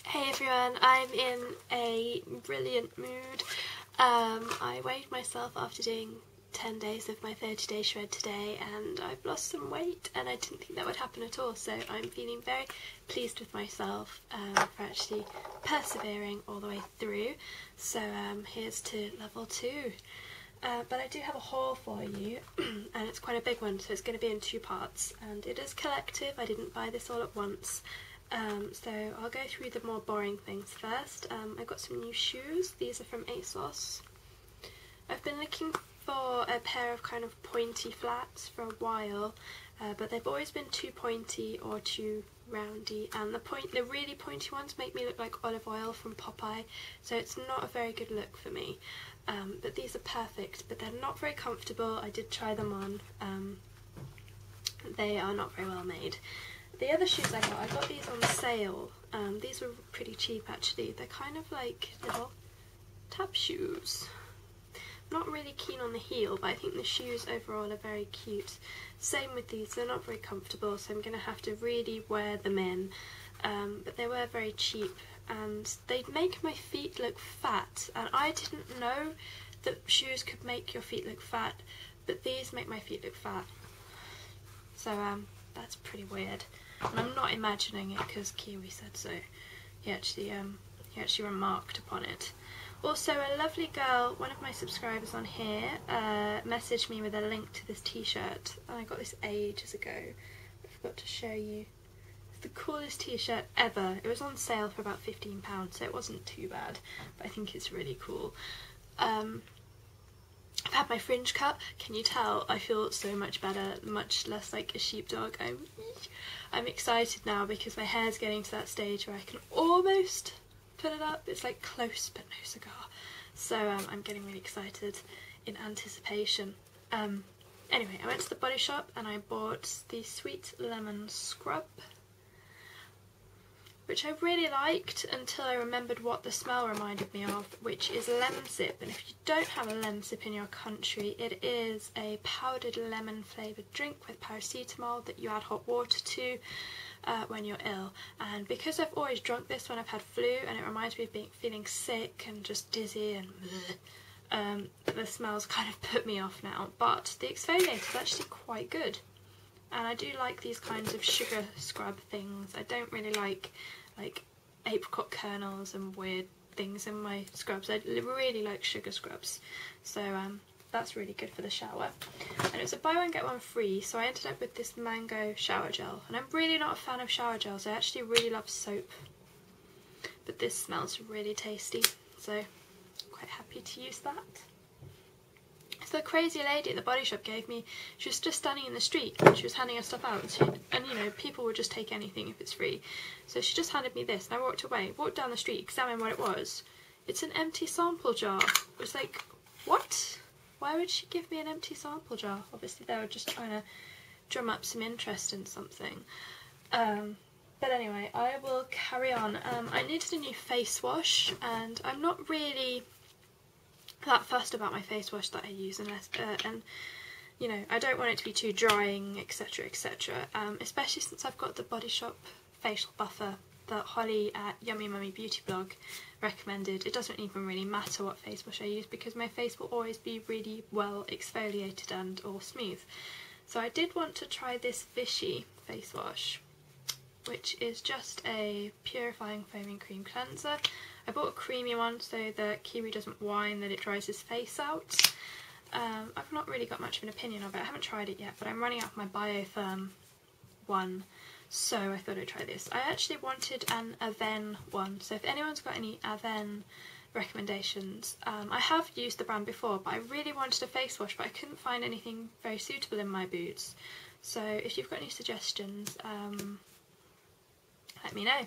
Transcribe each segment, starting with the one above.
Hey everyone, I'm in a brilliant mood. I weighed myself after doing 10 days of my 30-day shred today and I've lost some weight, and I didn't think that would happen at all, so I'm feeling very pleased with myself for actually persevering all the way through. So here's to level 2. But I do have a haul for you and it's quite a big one, so it's going to be in 2 parts, and it is collective. I didn't buy this all at once. So I'll go through the more boring things first. I got some new shoes. These are from ASOS. I've been looking for a pair of kind of pointy flats for a while, but they've always been too pointy or too roundy, and the really pointy ones make me look like olive oil from Popeye, so it's not a very good look for me. But these are perfect, but they're not very comfortable. I did try them on. They are not very well made. The other shoes I got these on sale. These were pretty cheap actually. They're kind of like little tap shoes. I'm not really keen on the heel, but I think the shoes overall are very cute. Same with these, they're not very comfortable, so I'm going to have to really wear them in. But they were very cheap and they make my feet look fat, and I didn't know that shoes could make your feet look fat, but these make my feet look fat. So that's pretty weird. And I'm not imagining it because Kiwi said so. He actually remarked upon it. Also, a lovely girl, one of my subscribers on here, messaged me with a link to this t-shirt. I got this ages ago. I forgot to show you. It's the coolest t-shirt ever. It was on sale for about £15, so it wasn't too bad. But I think it's really cool. I've had my fringe cut. Can you tell? I feel so much better, much less like a sheepdog. I'm excited now because my hair's getting to that stage where I can almost put it up. It's like close but no cigar. So I'm getting really excited in anticipation. Anyway, I went to the Body Shop and I bought the Sweet Lemon Scrub, which I really liked until I remembered what the smell reminded me of, which is lemon sip. And if you don't have a lemon sip in your country, it is a powdered lemon flavoured drink with paracetamol that you add hot water to when you're ill. And because I've always drunk this when I've had flu, and it reminds me of feeling sick and just dizzy and bleh, the smells kind of put me off now. But the exfoliator is actually quite good. And I do like these kinds of sugar scrub things. I don't really like apricot kernels and weird things in my scrubs. I really like sugar scrubs. So that's really good for the shower. And it was a buy one get one free, so I ended up with this mango shower gel. And I'm really not a fan of shower gels. I actually really love soap. But this smells really tasty, so I'm quite happy to use that. So the crazy lady at the Body Shop gave me, she was just standing in the street and she was handing us stuff out, and you know, people would just take anything if it's free. So she just handed me this and I walked away, walked down the street, examined what it was. It's an empty sample jar. I was like, what? Why would she give me an empty sample jar? Obviously they were just trying to drum up some interest in something. But anyway, I will carry on. I needed a new face wash, and I'm not really that fussed about my face wash that I use, unless and you know, I don't want it to be too drying, etc, etc, especially since I've got the Body Shop facial buffer that Holly at Yummy Mummy Beauty Blog recommended. It doesn't even really matter what face wash I use because my face will always be really well exfoliated and all smooth. So I did want to try this Vichy face wash, which is just a purifying foaming cream cleanser. I bought a creamy one so that Kiwi doesn't whine that it dries his face out. I've not really got much of an opinion of it. I haven't tried it yet, but I'm running out of my Biotherm one, so I thought I'd try this. I actually wanted an Aven one, so if anyone's got any Aven recommendations. I have used the brand before, but I really wanted a face wash, but I couldn't find anything very suitable in my boots. So if you've got any suggestions, let me know.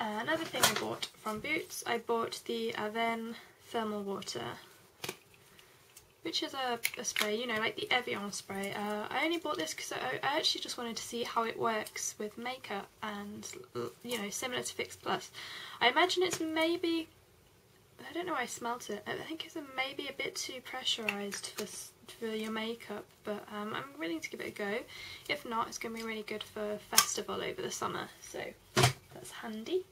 Another thing I bought from Boots, I bought the Aven Thermal Water, which is a spray, you know, like the Evian spray. I only bought this because I actually just wanted to see how it works with makeup, and, you know, similar to Fix Plus. I imagine it's maybe, I don't know why I smelt it, I think it's maybe a bit too pressurised for your makeup, but I'm willing to give it a go. If not, it's going to be really good for festival over the summer, so that's handy.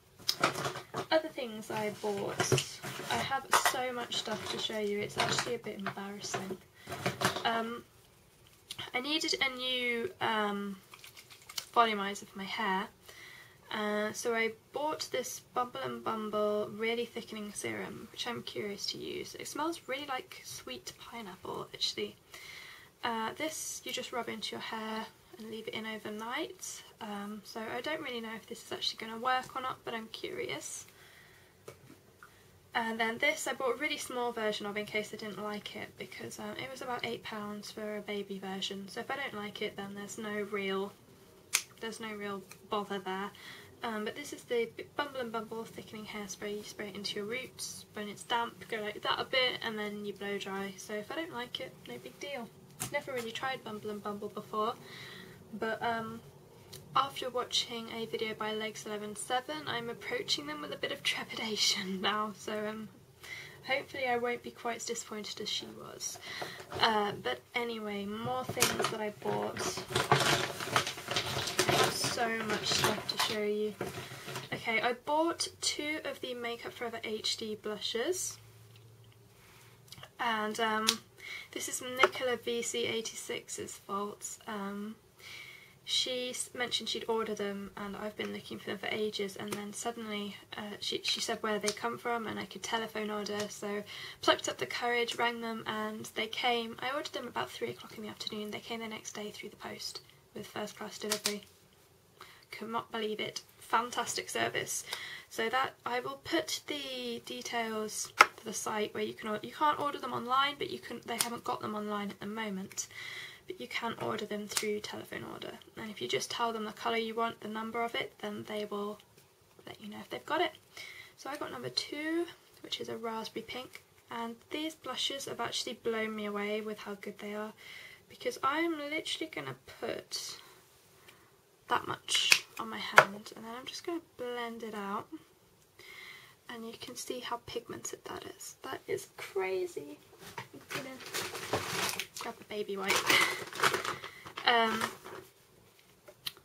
things I bought. I have so much stuff to show you, it's actually a bit embarrassing. I needed a new volumizer for my hair, so I bought this Bumble and Bumble really thickening serum, which I'm curious to use. It smells really like sweet pineapple actually. This you just rub into your hair and leave it in overnight, so I don't really know if this is actually going to work or not, but I'm curious. And then this I bought a really small version of in case I didn't like it, because it was about £8 for a baby version, so if I don't like it then there's no real bother there. But this is the Bumble and Bumble thickening hairspray. You spray it into your roots, when it's damp go like that a bit and then you blow dry, so if I don't like it, no big deal. Never really tried Bumble and Bumble before, but after watching a video by Legs117 I'm approaching them with a bit of trepidation now, so hopefully I won't be quite as disappointed as she was. But anyway, more things that I bought. I have so much stuff to show you. Okay, I bought 2 of the Makeup Forever HD blushes, and this is Nicola VC86's fault. She mentioned she'd order them and I've been looking for them for ages, and then suddenly she said where they come from and I could telephone order, so plucked up the courage, rang them and they came. I ordered them about 3 o'clock in the afternoon. They came the next day through the post with first class delivery. Could not believe it. Fantastic service. So that I will put the details for the site where you can't order them online, but they haven't got them online at the moment. But you can order them through telephone order, and if you just tell them the colour you want, the number of it, then they will let you know if they've got it. So I got number 2, which is a raspberry pink, and these blushes have actually blown me away with how good they are, because I'm literally going to put that much on my hand and then I'm just going to blend it out, and you can see how pigmented that is. That is crazy. I'm gonna grab a baby wipe.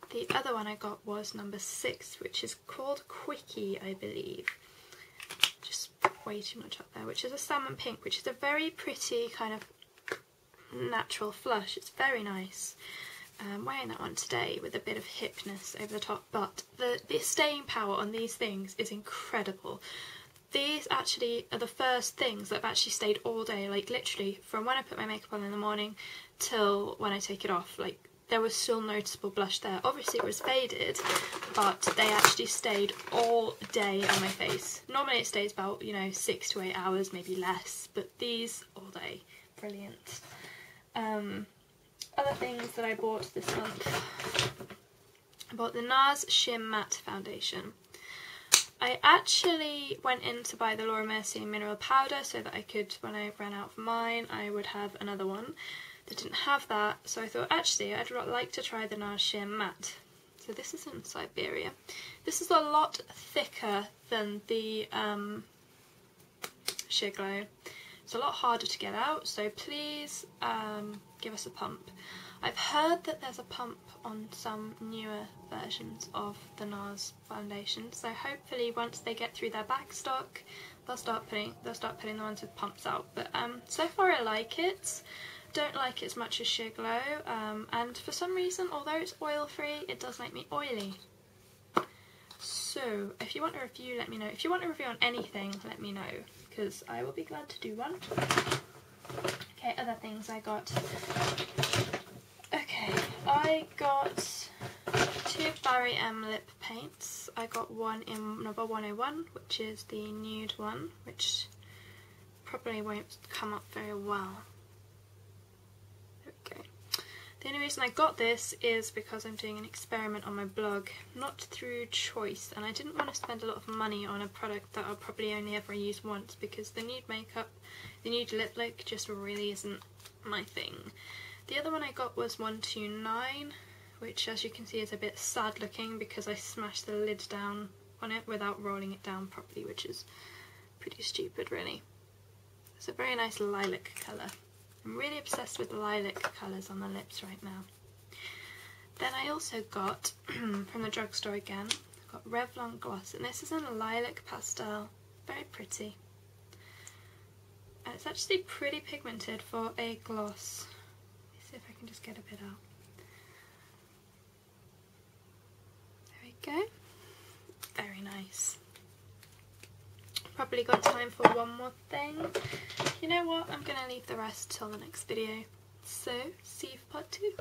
The other one I got was number 6, which is called Quickie, I believe. Just way too much up there, which is a salmon pink, which is a very pretty kind of natural flush. It's very nice. I'm wearing that one today with a bit of hipness over the top, but the staying power on these things is incredible. These actually are the first things that have actually stayed all day, like literally from when I put my makeup on in the morning till when I take it off. Like, there was still noticeable blush there. Obviously it was faded, but they actually stayed all day on my face. Normally it stays about, 6 to 8 hours, maybe less, but these all day. Brilliant. Other things that I bought this month. I bought the NARS Shim Matte Foundation. I actually went in to buy the Laura Mercier mineral powder so that I could, when I ran out of mine, I would have another one. They didn't have that, so I thought actually I'd like to try the NARS Shim Matte. So this is in Siberia. This is a lot thicker than the Sheer Glow. It's a lot harder to get out, so please give us a pump. I've heard that there's a pump on some newer versions of the NARS foundation, so hopefully once they get through their back stock, they'll start putting the ones with pumps out. But so far I like it. Don't like it as much as Sheer Glow, and for some reason, although it's oil free, it does make me oily. So if you want a review, let me know. If you want a review on anything, let me know, because I will be glad to do one. Okay, other things I got. Okay, I got 2 Barry M lip paints. I got one in number 101, which is the nude one, which probably won't come up very well. There we go. The only reason I got this is because I'm doing an experiment on my blog, not through choice, and I didn't want to spend a lot of money on a product that I'll probably only ever use once, because the nude makeup, the nude lip look just really isn't my thing. The other one I got was 129, which as you can see is a bit sad looking because I smashed the lid down on it without rolling it down properly, which is pretty stupid really. It's a very nice lilac colour. I'm really obsessed with lilac colours on the lips right now. Then I also got, from the drugstore again, I got Revlon gloss, and this is in lilac pastel, Very pretty. And it's actually pretty pigmented for a gloss. Let's see if I can just get a bit out. There we go. Very nice. Probably got time for one more thing. You know what? I'm going to leave the rest till the next video. So, see you for part 2.